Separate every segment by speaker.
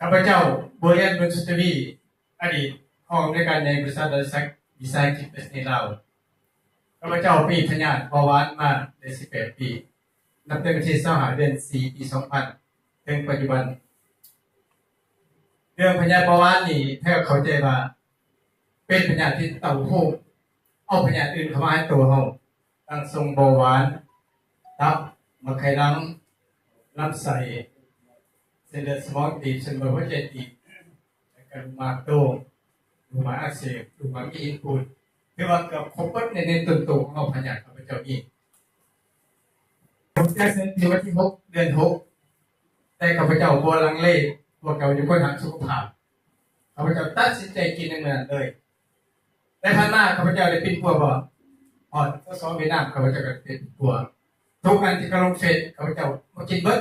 Speaker 1: ข้าพเจ้าบัวเรียนบุญสุทวีอดีตห้องด้วยกันในบริษัทวิสาหกิจประเทศลาวข้าพเจ้ามีพยาธิเบาหวานมาได้18 ปีนับตั้งแต่ที่25 เดือน 4 ปี 2000ถึงปัจจุบันเรื่องพยาธิเบาหวานนี่แท้เข้าใจว่าเป็นพยาธิที่เต่าหู้เอาพยาธิอื่นเข้ามาให้ตัวเราตั้งทรงเบาหวานตับมะไขลังลำไส้เส้นเลือดสมองตีบเส้นเลือดหัวใจตีบกระดูกหมากโตดูหมาอักเสบดูหมามีอินฟูดเรียกว่าเกือบครบหมดในต้นโตของเราพยาธิข้าพเจ้าอีกผมจะเซ็นที่วันที่6 เดือน 6แต่ข้าพเจ้าบัวลังเลพวกเราอยู่คนหักสุขภาพข้าพเจ้าตัดสินใจกินในเมืองเลยแต่พันมาข้าพเจ้าได้เป็นปัวบ่อ่อนก็ซ้อมเวียดนามข้าพเจ้าก็เป็นปัวทุกงานที่กำลังเฟซข้าพเจ้ามากินเบิด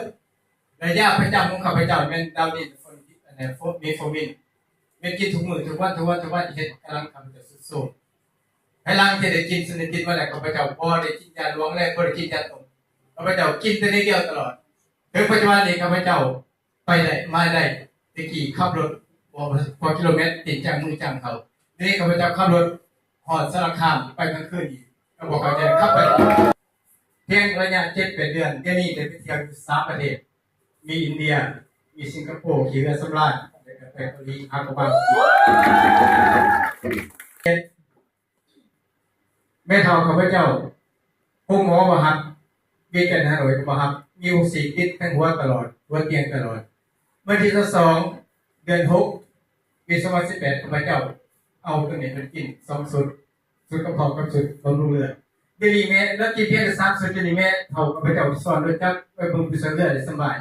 Speaker 1: ระยะประจำของข้าพเจ้าเป็นดาวดินมีโฟมินเป็นกินทุกมื้อทุกวันเฮ็ดกำลังข้าพเจ้าสุดๆให้ร่างที่ได้กินสนิทกินมาแล้วข้าพเจ้าบ่ได้กินยาหลวงและบ่ได้กินยาตมข้าพเจ้ากินแต่เดียวตลอดถึงปัจจุบันนี้ข้าพเจ้าไปได้มาได้ตะกี้ขับรถพอกิโลเมตรติดจากมือจังเขานี่ข้าพเจ้าขับรถหอดสารคามไปกลางคืนอีกก็บอกเขาจะขับไปเพียงระยะ7-8 เดือนเดี๋ยวนี้ได้ไปเที่ยวอยู่3 ประเทศมีอินเดียมีสิงคโปร์ขี่เรือสำราญไปเกาหลีฮากาบังแม่เฒ่าข้าพเจ้าผู้หมอบ่ฮับมีกันหาหน่อยบ่ฮับมีอุสิติดทั้งหัวตลอดหัวเตียงตลอดเมื่อที่2 เดือน 6 ปี 2018ข้าพเจ้าเอาตัวนี้มันกิน2 สุดกระเพาะกับสุดบำรุงเลือดเดี๋ยวนี้แม่แล้วกินเพียง3 สุดเดี๋ยวนี้แม่เฒ่าข้าพเจ้าสอนด้วยจักไปเบิ่งพิเศษเลือดได้สบาย